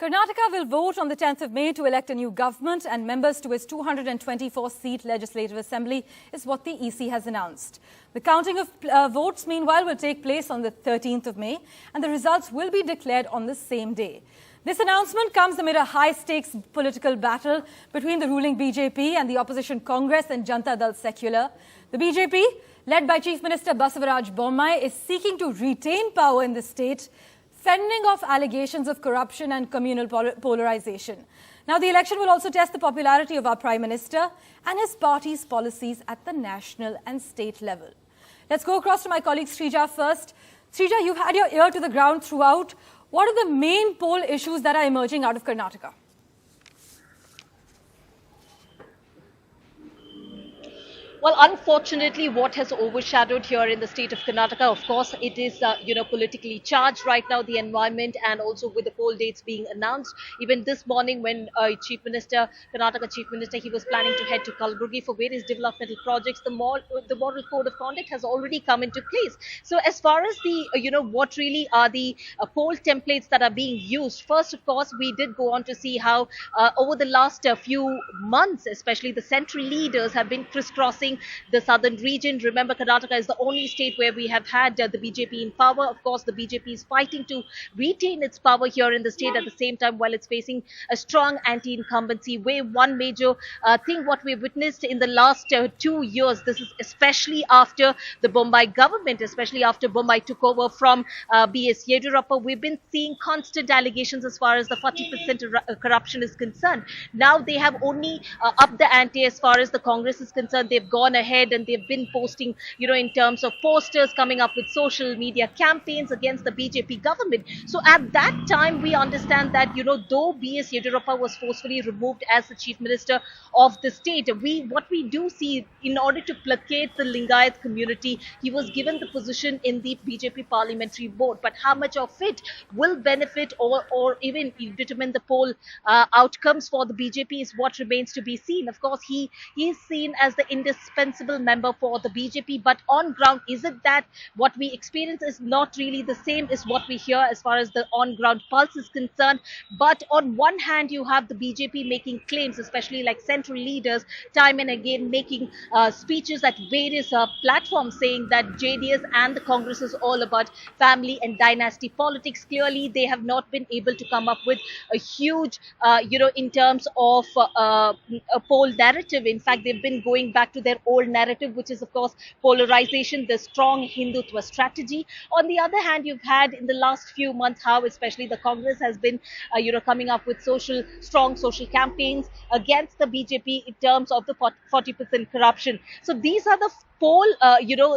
Karnataka will vote on the 10th of May to elect a new government and members to its 224-seat Legislative Assembly is what the EC has announced. The counting of votes, meanwhile, will take place on the 13th of May and the results will be declared on the same day. This announcement comes amid a high-stakes political battle between the ruling BJP and the opposition Congress and Janata Dal-Secular. The BJP, led by Chief Minister Basavaraj Bommai, is seeking to retain power in the state, fending off allegations of corruption and communal polarisation. Now, the election will also test the popularity of our Prime Minister and his party's policies at the national and state level. Let's go across to my colleague Srija first. Srija, you've had your ear to the ground throughout. What are the main poll issues that are emerging out of Karnataka? Well, unfortunately, what has overshadowed here in the state of Karnataka, of course, it is, politically charged right now, the environment, and also with the poll dates being announced. Even this morning when Karnataka Chief Minister, he was planning to head to Kalburgi for various developmental projects, the model code of conduct has already come into place. So as far as the, what really are the poll templates that are being used, first, of course, we did go on to see how over the last few months, especially the central leaders have been crisscrossing the southern region. Remember, Karnataka is the only state where we have had the BJP in power. Of course, the BJP is fighting to retain its power here in the state at the same time while it's facing a strong anti-incumbency wave. One major thing what we've witnessed in the last 2 years, this is especially after the Bommai government, especially after Bommai took over from B.S. Yedurappa, we've been seeing constant allegations as far as the 40% corruption is concerned. Now they have only upped the ante as far as the Congress is concerned. They've gone ahead and they've been posting, in terms of posters, coming up with social media campaigns against the BJP government. So at that time, we understand that, though B.S. Yedurappa was forcefully removed as the chief minister of the state, what we do see, in order to placate the Lingayat community, he was given the position in the BJP parliamentary board. But how much of it will benefit or even determine the poll outcomes for the BJP is what remains to be seen. Of course, he is seen as the indispensable member for the BJP, but on ground, is it that what we experience is not really the same as what we hear as far as the on-ground pulse is concerned? But on one hand, you have the BJP making claims, especially like central leaders, time and again making speeches at various platforms saying that JDS and the Congress is all about family and dynasty politics. Clearly, they have not been able to come up with a huge, in terms of a poll narrative. In fact, they've been going back to their old narrative, which is, of course, polarization, the strong Hindutva strategy. On the other hand, you've had in the last few months how especially the Congress has been, coming up with strong social campaigns against the BJP in terms of the 40% corruption. So these are the poll,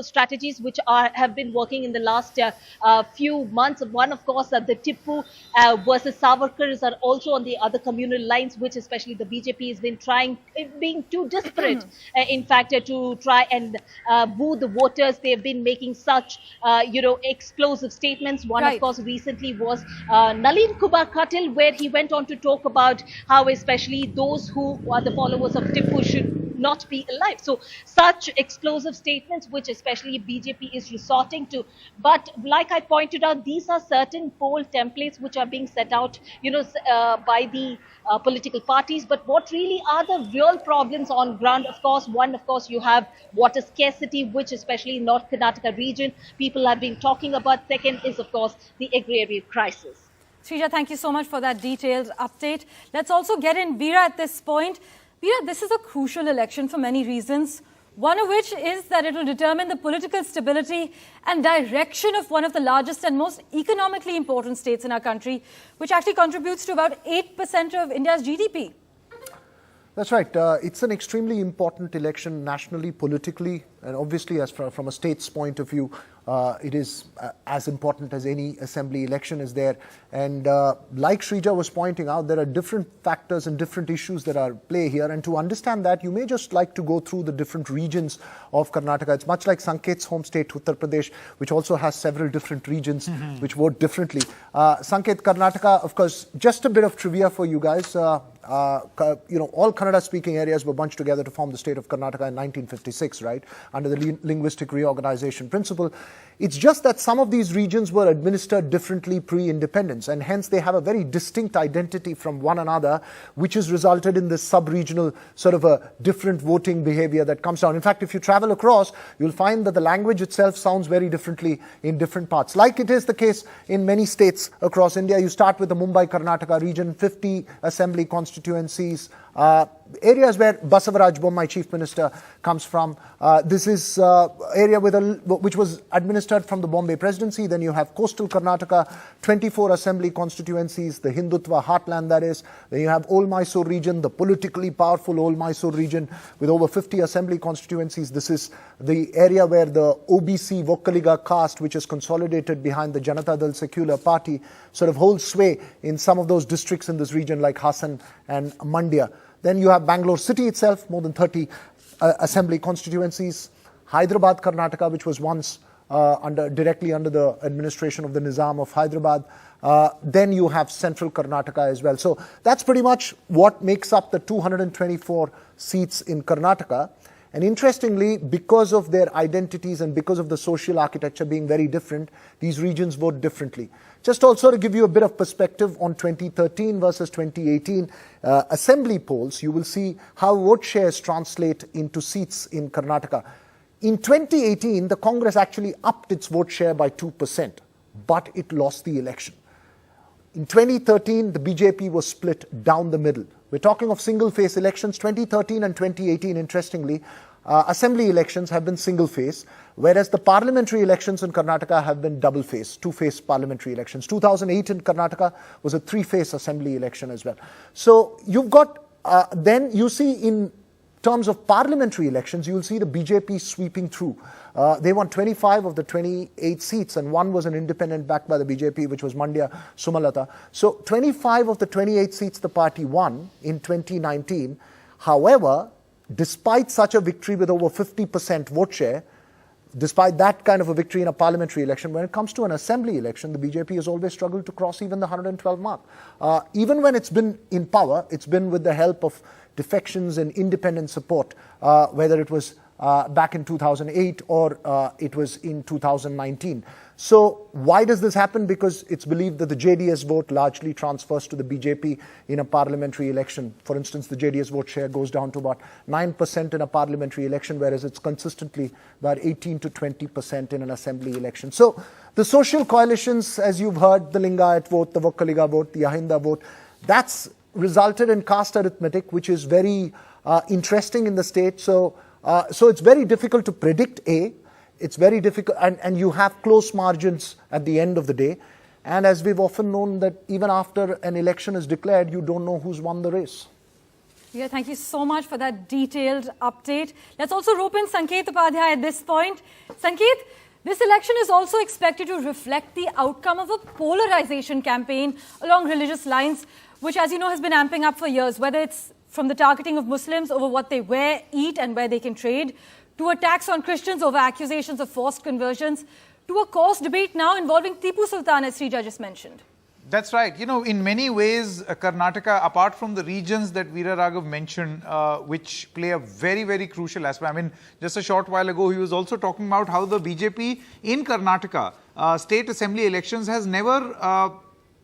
strategies which have been working in the last few months. One, of course, the Tippu versus Savarkars are also on the other communal lines, which especially the BJP has been trying, being too desperate, in fact, to try and woo the voters. They've been making such, explosive statements. One, of course, recently was Nalin Kumar Katil, where he went on to talk about how especially those who are the followers of Tippu should not be alive. So such explosive statements, which especially BJP is resorting to. But like I pointed out, these are certain poll templates which are being set out, by the political parties. But what really are the real problems on ground? Of course, you have water scarcity, which especially in North Karnataka region, people have been talking about. Second is, of course, the agrarian crisis. Srija, thank you so much for that detailed update. Let's also get in Veera at this point. Veera, this is a crucial election for many reasons, one of which is that it will determine the political stability and direction of one of the largest and most economically important states in our country, which actually contributes to about 8% of India's GDP. That's right. It's an extremely important election nationally, politically, and obviously from a state's point of view, it is as important as any assembly election is there. And like Srija was pointing out, there are different factors and different issues that are at play here. And to understand that, you may just like to go through the different regions of Karnataka. It's much like Sanket's home state, Uttar Pradesh, which also has several different regions which vote differently. Sanket, Karnataka, of course, just a bit of trivia for you guys. All Kannada-speaking areas were bunched together to form the state of Karnataka in 1956, right? Under the linguistic reorganization principle. It's just that some of these regions were administered differently pre-independence, and hence they have a very distinct identity from one another, which has resulted in this sub-regional sort of a different voting behavior that comes down. In fact, if you travel across, you'll find that the language itself sounds very differently in different parts. Like it is the case in many states across India. You start with the Mumbai, Karnataka region, 50 assembly constituencies, areas where Basavaraj Bommai, Chief Minister, comes from. This is area which was administered from the Bombay Presidency. Then you have coastal Karnataka, 24 assembly constituencies, the Hindutva heartland that is. Then you have Old Mysore region, the politically powerful Old Mysore region with over 50 assembly constituencies. This is the area where the OBC Vokkaliga caste, which is consolidated behind the Janata Dal-Secular party, sort of holds sway in some of those districts in this region like Hassan and Mandya. Then you have Bangalore city itself, more than 30 assembly constituencies. Hyderabad, Karnataka, which was once directly under the administration of the Nizam of Hyderabad. Then you have central Karnataka as well. So that's pretty much what makes up the 224 seats in Karnataka. And interestingly, because of their identities and because of the social architecture being very different, these regions vote differently. Just also to give you a bit of perspective on 2013 versus 2018 assembly polls, you will see how vote shares translate into seats in Karnataka. In 2018, the Congress actually upped its vote share by 2%, but it lost the election. In 2013, the BJP was split down the middle. We're talking of single-phase elections. 2013 and 2018, interestingly, assembly elections have been single-phase, whereas the parliamentary elections in Karnataka have been double-phase, two-phase parliamentary elections. 2008 in Karnataka was a three-phase assembly election as well. So you've got, then you see in terms of parliamentary elections, you will see the BJP sweeping through. They won 25 of the 28 seats, and one was an independent backed by the BJP, which was Mandya Sumalata. So 25 of the 28 seats the party won in 2019. However, despite such a victory with over 50% vote share, despite that kind of a victory in a parliamentary election, when it comes to an assembly election, the BJP has always struggled to cross even the 112 mark. Even when it's been in power, it's been with the help of defections and independent support, whether it was back in 2008 or it was in 2019. So why does this happen? Because it's believed that the JDS vote largely transfers to the BJP in a parliamentary election. For instance, the JDS vote share goes down to about 9% in a parliamentary election, whereas it's consistently about 18 to 20% in an assembly election. So the social coalitions, as you've heard, the Lingayat vote, the Vokkaliga vote, the Ahinda vote, that's resulted in caste arithmetic, which is very interesting in the state. So it's very difficult to predict, it's very difficult, and you have close margins at the end of the day. And as we've often known, that even after an election is declared, you don't know who's won the race. Yeah, thank you so much for that detailed update. Let's also rope in Sanket Upadhyay at this point. Sanket, this election is also expected to reflect the outcome of a polarization campaign along religious lines, which, as you know, has been amping up for years, whether it's from the targeting of Muslims over what they wear, eat, and where they can trade, to attacks on Christians over accusations of forced conversions, to a coarse debate now involving Tipu Sultan, as Srija just mentioned. That's right. You know, in many ways, Karnataka, apart from the regions that Veera Raghav mentioned, which play a very, very crucial aspect. I mean, just a short while ago, he was also talking about how the BJP in Karnataka, state assembly elections, has never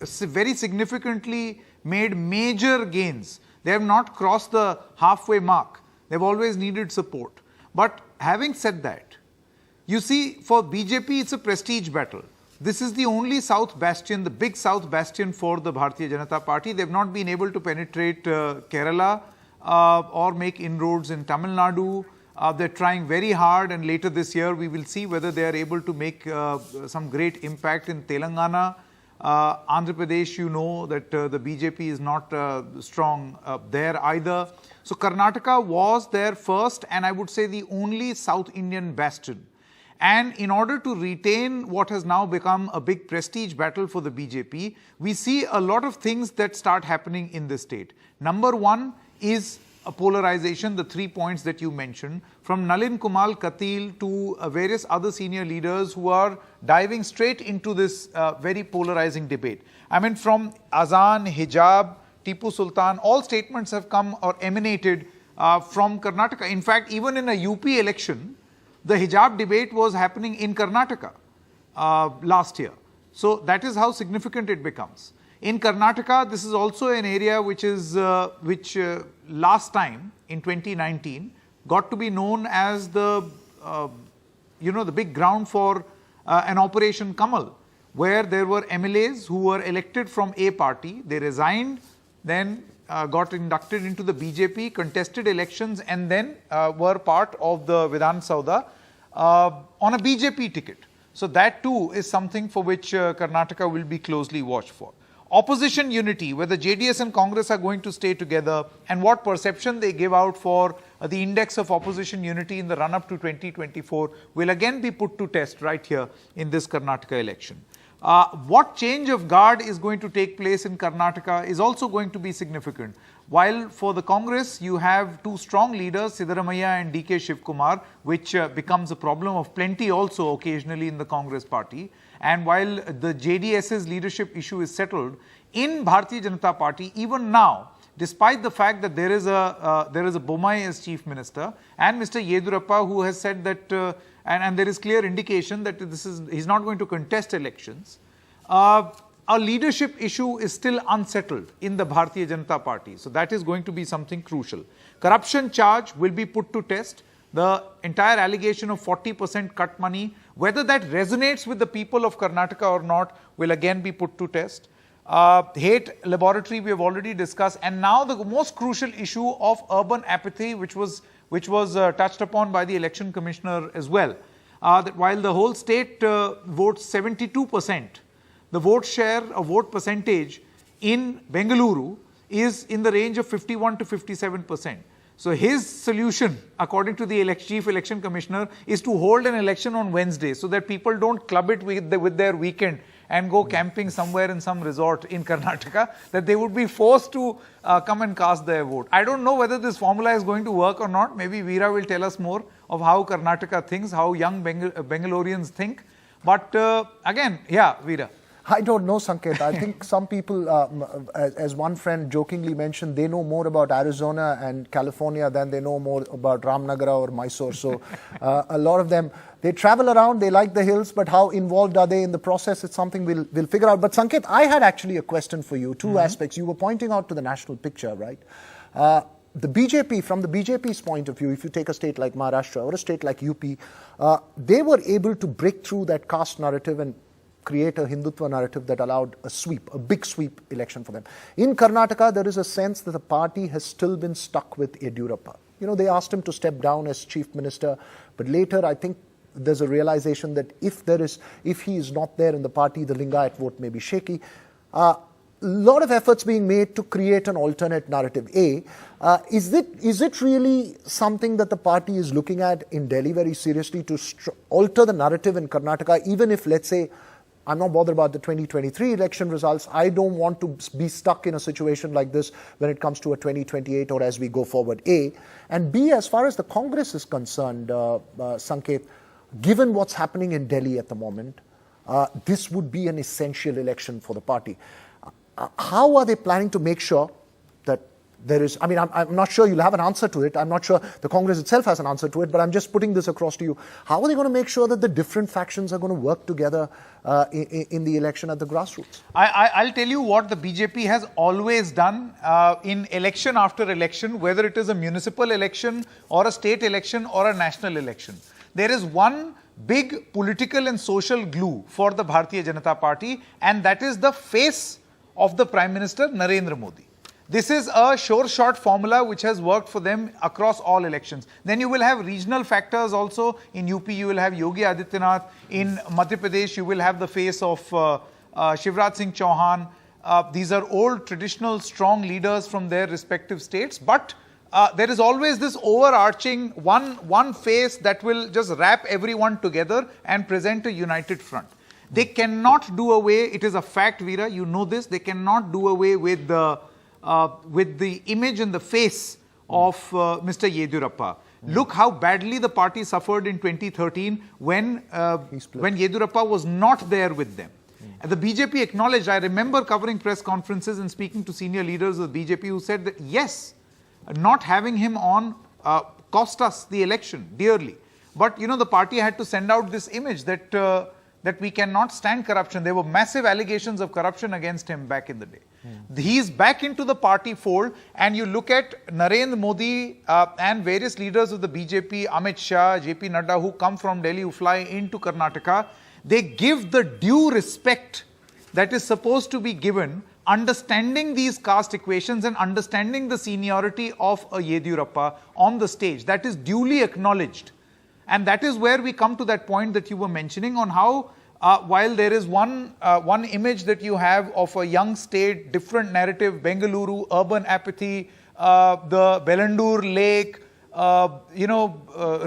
very significantly made major gains. They have not crossed the halfway mark. They've always needed support. But having said that, you see, for BJP, it's a prestige battle. This is the only South bastion, the big South bastion for the Bharatiya Janata Party. They've not been able to penetrate Kerala or make inroads in Tamil Nadu. They're trying very hard, and later this year we will see whether they are able to make some great impact in Telangana. Andhra Pradesh, you know that the BJP is not strong there either. So Karnataka was their first and I would say the only South Indian bastion. And in order to retain what has now become a big prestige battle for the BJP, we see a lot of things that start happening in the state. Number one is a polarization, the 3 points that you mentioned, from Nalin Kumar Katil to various other senior leaders who are diving straight into this very polarizing debate. I mean, from Azan, Hijab, Tipu Sultan, all statements have come or emanated from Karnataka. In fact, even in a UP election, the hijab debate was happening in Karnataka. last year. So that is how significant it becomes. In Karnataka, this is also an area which is last time in 2019 got to be known as the the big ground for an Operation Kamal, where there were MLAs who were elected from a party. They resigned, then got inducted into the BJP, contested elections, and then were part of the Vidhan Sauda on a BJP ticket. So that too is something for which Karnataka will be closely watched for. Opposition unity, whether JDS and Congress are going to stay together, and what perception they give out for the index of opposition unity in the run-up to 2024 will again be put to test right here in this Karnataka election. What change of guard is going to take place in Karnataka is also going to be significant. While for the Congress, you have two strong leaders, Siddaramaiah and DK Shivkumar, which becomes a problem of plenty also occasionally in the Congress party. And while the JDS's leadership issue is settled, in Bharatiya Janata Party, even now, despite the fact that there is a Bommai as Chief Minister and Mr. Yedurappa, who has said that, and there is clear indication that he's not going to contest elections, a leadership issue is still unsettled in the Bharatiya Janata Party. So that is going to be something crucial. Corruption charge will be put to test. The entire allegation of 40% cut money, whether that resonates with the people of Karnataka or not, will again be put to test. Hate laboratory we have already discussed, and now the most crucial issue of urban apathy, which was touched upon by the election commissioner as well. That while the whole state votes 72%, the vote share or vote percentage in Bengaluru is in the range of 51 to 57%. So his solution, according to the Chief Election Commissioner, is to hold an election on Wednesday so that people don't club it with their weekend and go camping somewhere in some resort in Karnataka, that they would be forced to come and cast their vote. I don't know whether this formula is going to work or not. Maybe Veera will tell us more of how Karnataka thinks, how young Bengalurians think. But again, yeah, Veera. I don't know, Sanket. I think some people, as one friend jokingly mentioned, they know more about Arizona and California than they know more about Ramnagara or Mysore. So a lot of them, they travel around, they like the hills, but how involved are they in the process? It's something we'll figure out. But Sanket, I had actually a question for you, two aspects. You were pointing out to the national picture, right? The BJP, from the BJP's point of view, if you take a state like Maharashtra or a state like UP, they were able to break through that caste narrative and create a Hindutva narrative that allowed a big sweep election for them. In Karnataka, there is a sense that the party has still been stuck with Yedurappa. You know, they asked him to step down as Chief Minister, but later I think there's a realization that if he is not there in the party, the Lingayat vote may be shaky. A lot of efforts being made to create an alternate narrative. Is it really something that the party is looking at in Delhi very seriously to alter the narrative in Karnataka, even if, let's say, I'm not bothered about the 2023 election results. I don't want to be stuck in a situation like this when it comes to a 2028 or as we go forward, A. And B, as far as the Congress is concerned, Sanket, given what's happening in Delhi at the moment, this would be an essential election for the party. How are they planning to make sure that there is, I mean, I'm not sure you'll have an answer to it. I'm not sure the Congress itself has an answer to it, but I'm just putting this across to you. How are they going to make sure that the different factions are going to work together in the election at the grassroots? I'll tell you what the BJP has always done in election after election, whether it is a municipal election or a state election or a national election. There is one big political and social glue for the Bharatiya Janata Party, and that is the face of the Prime Minister Narendra Modi. This is a sure-shot formula which has worked for them across all elections. Then you will have regional factors also. In UP, you will have Yogi Adityanath. In Madhya Pradesh, you will have the face of Shivraj Singh Chauhan. These are old, traditional, strong leaders from their respective states. But there is always this overarching one face that will just wrap everyone together and present a united front. They cannot do away, it is a fact, Veera, you know this, they cannot do away with the image and the face of Mr. Yedurappa. Look how badly the party suffered in 2013 when Yedurappa was not there with them. And the BJP acknowledged, I remember covering press conferences and speaking to senior leaders of the BJP who said that yes, not having him on cost us the election dearly. But you know, the party had to send out this image that that we cannot stand corruption. There were massive allegations of corruption against him back in the day. He's back into the party fold, and you look at Narendra Modi and various leaders of the BJP, Amit Shah, JP Nadda, who come from Delhi, who fly into Karnataka, they give the due respect that is supposed to be given, understanding these caste equations and understanding the seniority of a Yediyurappa on the stage. That is duly acknowledged. And that is where we come to that point that you were mentioning on how while there is one image that you have of a young state, different narrative, Bengaluru, urban apathy, the Belandur lake,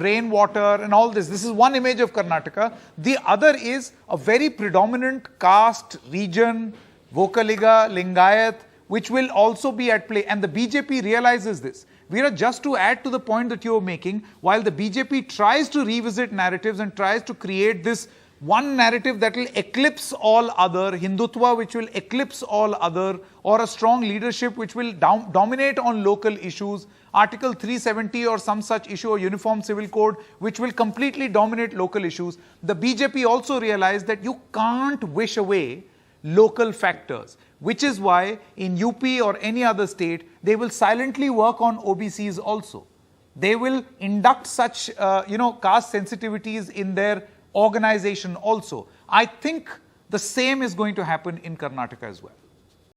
rainwater and all this. This is one image of Karnataka. The other is a very predominant caste region, Vokaliga, Lingayat, which will also be at play. And the BJP realizes this. Veera, just to add to the point that you were making, while the BJP tries to revisit narratives and tries to create this one narrative that will eclipse all other, Hindutva which will eclipse all other, or a strong leadership which will dominate on local issues, Article 370 or some such issue, or Uniform Civil Code, which will completely dominate local issues. The BJP also realized that you can't wish away local factors, which is why in UP or any other state, they will silently work on OBCs also. They will induct such, caste sensitivities in their organization also. I think the same is going to happen in Karnataka as well.